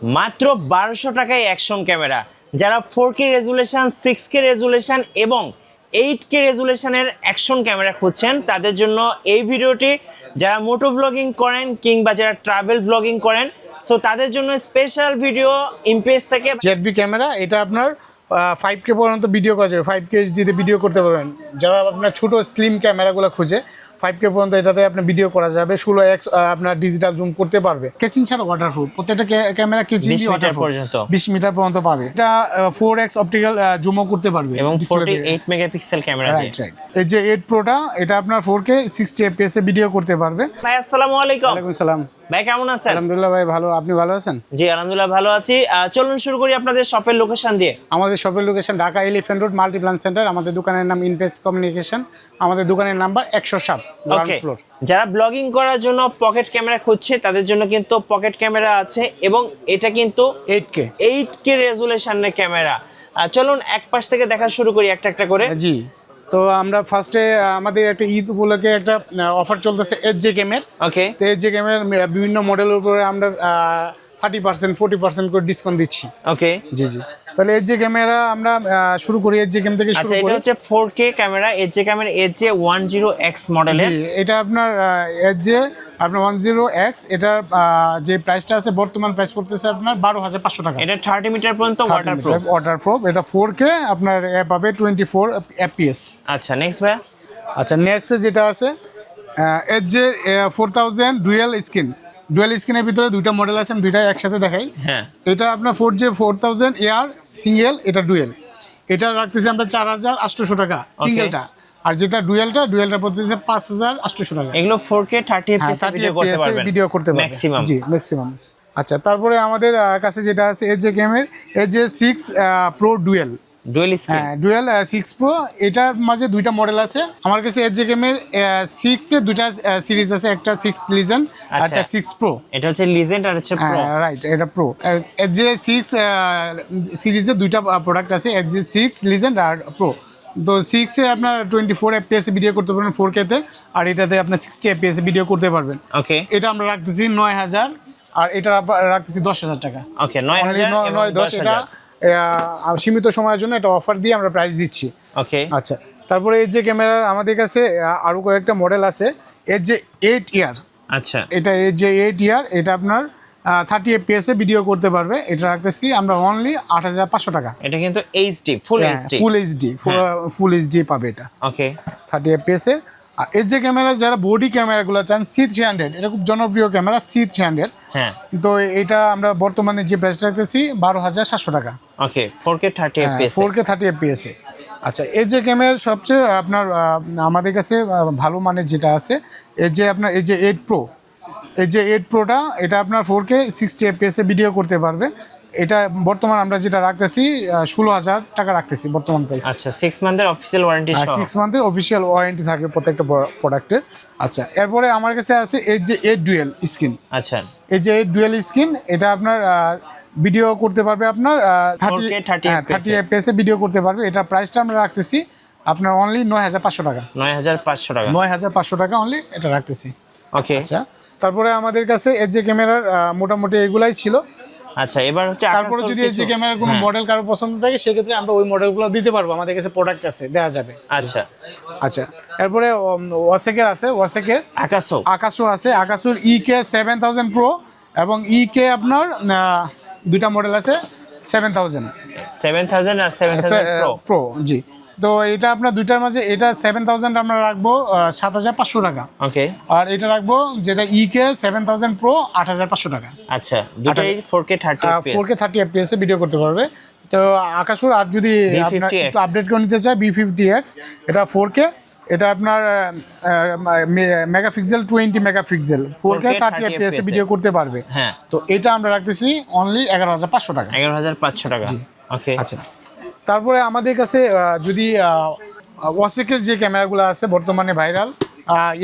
মাত্র 1200 টাকায় action camera. যারা 4K রেজুলেশন, 6K রেজুলেশন এবং 8K রেজুলেশনের অ্যাকশন ক্যামেরা খুঁজছেন তাদের জন্য এই ভিডিওটি। যারা মোটো ব্লগিং করেন কিংবা যারা ট্রাভেল ব্লগিং করেন, সো তাদের জন্য স্পেশাল ভিডিও ইমপ্রেস থেকে। জেডবি ক্যামেরা, এটা আপনার 5K পর্যন্ত ভিডিও করা যাবে, 5K এইচডিতে ভিডিও করতে পারবেন। যারা আপনার ছোট স্লিম ক্যামেরাগুলো খুঁজে 5K পর্যন্ত এটাতে আপনার ভিডিও করা যাবে। 16x আপনার ডিজিটাল জুম করতে পারবে। কেচিং ছাড়া ওয়াটারপ্রুফ, প্রত্যেকটা ক্যামেরা কেচিং 20 মিটার পর্যন্ত 20 মিটার পর্যন্ত পাবে। এটা 4x অপটিক্যাল জুমও করতে পারবে এবং 48 মেগাপিক্সেল ক্যামেরা দিয়ে। রাইট। এই যে 8 প্রোটা, এটা আপনার 4K 60 fps এ ভিডিও করতে পারবে। ভাই আসসালামু আলাইকুম। ওয়ালাইকুম আসসালাম ভাই কেমন আছেন? আলহামদুলিল্লাহ ভাই ভালো, আপনি ভালো আছেন? জি আলহামদুলিল্লাহ ভালো আছি। চলুন শুরু করি আপনাদের শপের লোকেশন দিয়ে। আমাদের শপের location Dhaka elephant road Multiplan centre. আমাদের দোকানের নাম ইনপেক্স কমিউনিকেশন। আমাদের দোকানের নাম্বার 107 গ্রাউন্ড ফ্লোর। যারা ব্লগিং করার জন্য পকেট ক্যামেরা খুঁজছে তাদের জন্য কিন্তু পকেট ক্যামেরা আছে এবং এটা কিন্তু 8K রেজুলেশনের ক্যামেরা। চলুন এক পাশ থেকে দেখা শুরু করি একটা একটা করে। জি, তো আমরা ফার্স্টে আমাদের একটা ঈদ উপলক্ষে একটা অফার চলতেছে এইচজে গেমের। ওকে, তো এইচজে গেমের বিভিন্ন মডেলের উপরে আমরা 30% 40% করে ডিসকাউন্ট দিচ্ছি। ওকে জি জি, তাহলে এইচজে ক্যামেরা আমরা শুরু করি। এইচজে গেম থেকে শুরু আচ্ছা, এটা করি। হচ্ছে 4K ক্যামেরা, এইচজে ক্যামেরা এইচজে 10X মডেলের। জি, এটা আপনার এইচজে আপনার 10X, এটার যে প্রাইসটা আছে বর্তমান প্রাইস পড়তেছে আপনার 12,500 টাকা। এটা 30 মিটার পর্যন্ত ওয়াটারপ্রুফ। এটা 4K আপনার পাবে 24 fps। আচ্ছা নেক্সট ভাই। আচ্ছা, নেক্সট যেটা আছে এইচজে 4000 ডুয়াল স্ক্রিনের ভিতরে দুইটা মডেল আছে, আমি দুইটা একসাথে দেখাই। হ্যাঁ, এটা আপনার 4000 এয়ার সিঙ্গেল, এটা ডুয়েল। এটা রাখতেছি আমরা 4800 টাকা সিঙ্গেলটা, আর যেটা ডুয়েলটা পড়তেছে 5800 টাকা। এগুলো 4K 30 fps ভিডিও করতে পারবেন ম্যাক্সিমাম। জি ম্যাক্সিমাম। আচ্ছা, তারপরে আমাদের কাছে যেটা আছে এইচজে গেমের এইচজে 6 প্রো ডুয়েল স্ক্রিন। হ্যাঁ, ডুয়েল 6 প্রো। এটার মাঝে দুইটা মডেল আছে আমার কাছে। এইচজে গেমের 6 এর দুইটা সিরিজ আছে, একটা 6 লিজেন্ড আর একটা 6 প্রো। এটা হচ্ছে লিজেন্ড আর হচ্ছে প্রো। রাইট, এটা প্রো। এইচজে 6 সিরিজের দুইটা প্রোডাক্ট আছে, এইচজে 6 লিজেন্ড আর প্রো। তো 6 এ আপনার 24 fps ভিডিও করতে পারবেন 4K তে, আর এটাতে আপনার 60 fps ভিডিও করতে পারবেন। ওকে, এটা আমরা রাখতেছি 9000, আর এটা রাখতেছি 10,000 টাকা। ওকে 9000 এটা সীমিত সময়ের জন্য এটা অফার দিয়ে আমরা প্রাইস দিচ্ছি। ওকে, আচ্ছা, তারপরে এইচজে ক্যামেরার আমাদের কাছে আরো কয়েকটা মডেল আছে। এইচজে 8 ইয়ার। আচ্ছা, এটা এইচজে 8 ইয়ার, এটা আপনার 30 fps এ ভিডিও করতে পারবে। এটা রাখতেছি আমরা অনলি 8500 টাকা। এটা কিন্তু এইচডি ফুল এইচডি পাবে এটা। ওকে, 30 fps এ। আর এইচজে ক্যামেরা যারা বডি ক্যামেরাগুলো চান, C300, এটা খুব জনপ্রিয় ক্যামেরা C300। হ্যাঁ, তো এটা আমরা বর্তমানে যে প্রাইস রাখতেছি 12,700 টাকা। ওকে 4K 30 fps 4K 30 fps এ। আচ্ছা, এইচজে ক্যামেরার সবচেয়ে আপনার আমাদের কাছে ভালো মানের যেটা আছে এইচজে আপনার এইচজে 8 প্রো। এইচজে 8 প্রোটা, এটা আপনার 4K 60 fps এ ভিডিও করতে পারবে। এটা বর্তমান আমরা যেটা রাখতেছি 16,000 টাকা রাখতেছি বর্তমান প্রাইস। আচ্ছা, 6 মান্থের অফিশিয়াল ওয়ারেন্টি সহ। 6 মান্থের অফিশিয়াল ওয়ারেন্টি থাকে প্রত্যেকটা প্রোডাক্টের। আচ্ছা, এরপরে আমার কাছে আছে এইচজে 8 ডুয়েল স্ক্রিন। আচ্ছা, এইচজে 8 ডুয়েল স্ক্রিন, এটা আপনার ভিডিও করতে পারবে আপনার 30 fps এ ভিডিও করতে পারবে। এটা প্রাইসটা আমরা রাখতেছি আপনার অনলি 9,500 টাকা। 9,500 টাকা। 9,500 টাকা অনলি এটা রাখতেছি। ওকে, আচ্ছা, তারপরে আমাদের কাছে এইচজে ক্যামেরার মোটামুটি এগুলাই ছিল। আচ্ছা, এবার হচ্ছে তারপরে যদি এইচজে ক্যামেরার কোনো মডেল কারো পছন্দ থাকে সেক্ষেত্রে আমরা ওই মডেলগুলো দিতে পারবো, আমাদের কাছে প্রোডাক্ট আছে, দেওয়া যাবে। আচ্ছা, আচ্ছা, এরপরে ওয়াসেকের আছে, ওয়াসেকের আকাশো আছে। আকাশোর EK 7000 প্রো এবং EK আপনার দুইটা মডেল আছে, 7000 আর 7000 প্রো। জি, তো এটা আপনার দুইটার মাঝে এটা 7000 আমরা রাখবো 7,500 টাকা। ওকে, আর এটা রাখবো যেটা EK 7000 প্রো 8,500 টাকা। আচ্ছা, দুটোই 4K 30 fps এ ভিডিও করতে পারবে। তো আকাশুর আর যদি আপনার একটু আপডেট করে নিতে চাই, B50X, এটা 4K, এটা আপনার মেগাপিক্সেল 20 মেগাপিক্সেল 4K 30 fps এ ভিডিও করতে পারবে। হ্যাঁ, তো এটা আমরা রাখতেছি অনলি 11,500 টাকা। 11,500 টাকা। ওকে, আচ্ছা, তারপরে আমাদের কাছে যদি ওয়াসেকের যে ক্যামেরাগুলো আছে বর্তমানে ভাইরাল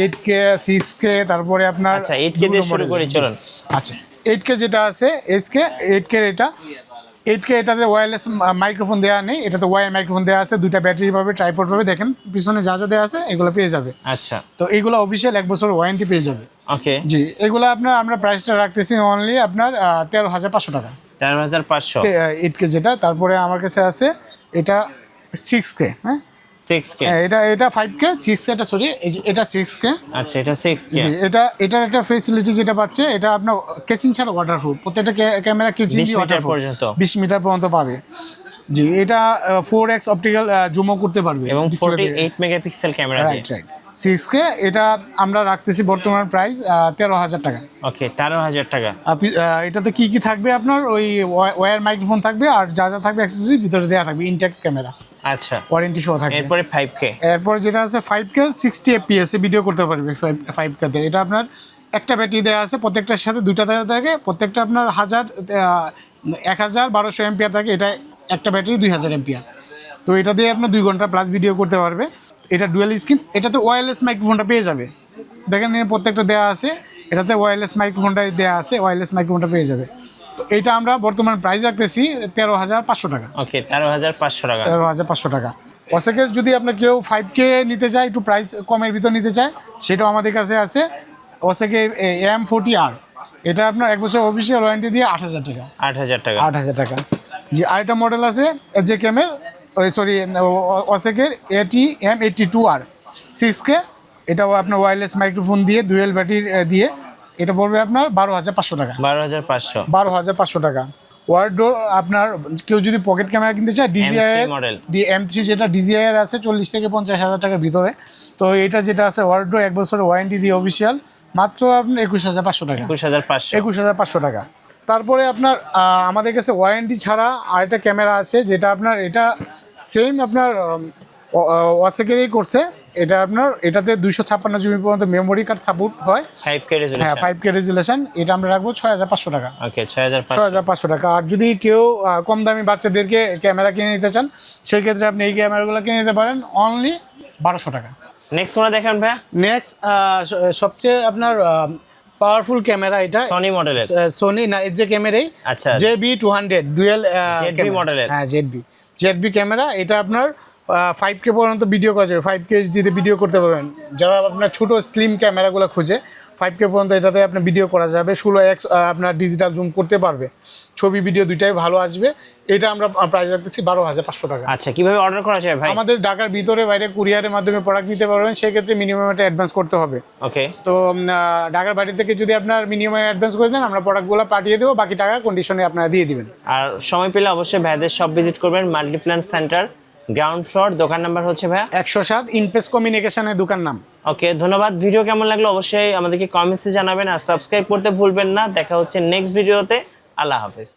8K 6K, তারপরে আপনার আচ্ছা 8K দিয়ে শুরু করি চলুন। আচ্ছা, 8K যেটা আছে 8K এটা 8K, এটাতে ওয়্যারলেস মাইক্রোফোন দেওয়া নেই, এটাতে ওয়্যার মাইক্রোফোন দেওয়া আছে, দুইটা ব্যাটারি পাবে, ট্রাইপড পাবে। দেখেন পিছনে যা যা দেওয়া আছে এগুলো পেয়ে যাবে। আচ্ছা, তো এইগুলো অফিসিয়াল 1 বছর ওয়ারেন্টি পেয়ে যাবে। ওকে, জি, এগুলো আপনার আমরা প্রাইসটা রাখতেছি অনলি আপনার 13,500 টাকা। 13,500 8K যেটা। তারপরে আমার কাছে আছে এটা 6K, হ্যাঁ 6K। এটা 5K, 6K এটা সরি, এটা 6K। আচ্ছা, এটা 6K। জি, এটার একটা ফেসিলিটি যেটা পাচ্ছে, এটা আপনার কেচিং ছাড়া ওয়াটারপ্রুফ, প্রত্যেকটা ক্যামেরা কেচিং 20 দিয়ে মিটার ওয়াটারপ্রুফ, পর্যন্ত। 20 মিটার পর্যন্ত পাবে। জি, এটা 4x অপটিক্যাল জুমও করতে পারবে এবং display দিয়ে। 48 মেগাপিক্সেল ক্যামেরা দিয়ে। Right right. 6K এটা আমরা রাখতেছি বর্তমান প্রাইস 13,000 টাকা। ওকে, 13,000 টাকা। আপনি এটাতে কি কি থাকবে আপনার, ওই ওয়্যার মাইক্রোফোন থাকবে, আর যা যা থাকবে অ্যাক্সেসরি ভিতরে দেওয়া থাকবে, ইনট্যাক্ট ক্যামেরা, আচ্ছা, ওয়ারেন্টি সহ থাকবে। এরপরে 5K। এরপর যেটা আছে 5K 60 FPS এ ভিডিও করতে পারবে 5K তে। এটা আপনার একটা ব্যাটারি দেওয়া আছে, প্রত্যেকটার সাথে দুইটা দেওয়া থাকে, প্রত্যেকটা আপনার 1200 এম্পিয়ার থাকে। এটা একটা ব্যাটারি 2000 এম্পিয়ার। তো এটা দিয়ে আপনার 2 ঘন্টা প্লাস ভিডিও করতে পারবে। এটা ডুয়াল স্ক্রিন, এটাতে ওয়্যারলেস মাইক্রোফোনটা পেয়ে যাবে। দেখেন এখানে প্রত্যেকটা দেওয়া আছে, এটাতে ওয়্যারলেস মাইক্রোফোনটা দেওয়া আছে, ওয়্যারলেস মাইক্রোফোনটা পেয়ে যাবে। তো এটা আমরা বর্তমান প্রাইস রাখতেছি 13,500 টাকা। ওকে, 13,500 টাকা। 13,500 টাকা। ওয়াসেকের যদি আপনার কেউ 5K নিতে চায়, একটু প্রাইস কমের ভিতর নিতে চায়, সেটাও আমাদের কাছে আছে। ওয়াসেকে M40R, এটা আপনার 1 বছর অফিসিয়াল ওয়ারেন্টি দিয়ে 8,000 টাকা। 8,000 টাকা। 8,000 টাকা। জি, আরেকটা মডেল আছে JKM-এর, সরি ওয়াসেকের M82R 6K। এটাও আপনার ওয়্যারলেস মাইক্রোফোন দিয়ে, ডুয়েল ব্যাটারি দিয়ে। এটা পড়বে আপনার 12,500 টাকা। 12,500। 12,500 টাকা। ওয়ার্ডরো আপনার কেউ যদি পকেট ক্যামেরা কিনতে চায়, DJI মডেল M3 যেটা DJI এর আছে 40 থেকে 50,000 টাকার ভিতরে। তো এটা যেটা আছে ওয়ার্ডরো 1 বছরের ওয়ারেন্টি দিয়ে অফিসিয়াল, মাত্র আপনার 21,500 টাকা। 21,500। 21,500 টাকা। তারপরে আপনার আমাদের কাছে ওয়ারেন্টি ছাড়া আরেকটা ক্যামেরা আছে, যেটা আপনার এটা সেম আপনার ওয়াসেকেরই করছে। এটা আপনার এটাতে 256 জিবি পর্যন্ত মেমোরি কার্ড সাপোর্ট হয়। 5K হ্যাঁ, রেজোলিউশন। 5K resolution. এটা আমরা রাখবো 6,500 টাকা। ওকে, 6,500। 6,500 টাকা। আর যদি কেউ কম দামি বাচ্চাদেরকে ক্যামেরা কিনে নিতে চান, সেই ক্ষেত্রে আপনি এই ক্যামেরাগুলো কিনে নিতে পারেন অনলি 1,200 টাকা। নেক্সট কোনটা দেখেন ভাই? নেক্সট সবচেয়ে আপনার পাওয়ারফুল ক্যামেরা, এটা সনি মডেলের। সোনি না, যে ক্যামেরাই আচ্ছা, JB200 ডুয়েল ZB মডেলের। হ্যাঁ, ZB ক্যামেরা। এটা আপনার 5K পর্যন্ত ভিডিও করা যাবে, 5K HDতে ভিডিও করতে পারবেন। যারা আপনার ছোট স্লিম ক্যামেরাগুলো খুঁজে, 5K পর্যন্ত এটাতে আপনার ভিডিও করা যাবে। 16x আপনার ডিজিটাল জুম করতে পারবে, ছবি ভিডিও দুইটাই ভালো আসবে। এটা আমরা প্রাইস রাখতেছি 12,500 টাকা। আচ্ছা, কিভাবে অর্ডার করা যায় ভাই? আমাদের ঢাকার ভিতরে বাইরে কুরিয়ারের মাধ্যমে প্রোডাক্ট নিতে পারবেন, সেক্ষেত্রে মিনিমাম একটা অ্যাডভান্স করতে হবে। ওকে। তো ঢাকার বাড়ি থেকে যদি আপনার মিনিমাম অ্যাডভান্স করে দেন, আমরা প্রোডাক্টগুলো পাঠিয়ে দেবো, বাকি টাকা কন্ডিশনে আপনারা দিয়ে দিবেন। আর সময় পেলে অবশ্যই ভাইদের সব ভিজিট করবেন। মাল্টিপ্ল্যান সেন্টার, গ্রাউন্ড ফ্লোর, দোকান নাম্বার হচ্ছে ভাইয়া 107 ইনপেস কমিউনিকেশনের দোকান নাম। ওকে, ধন্যবাদ। ভিডিও কেমন লাগলো অবশ্যই আমাদেরকে কমেন্টসে জানাবেন, আর সাবস্ক্রাইব করতে ভুলবেন না। দেখা হচ্ছে নেক্সট ভিডিওতে। আল্লাহ হাফেজ।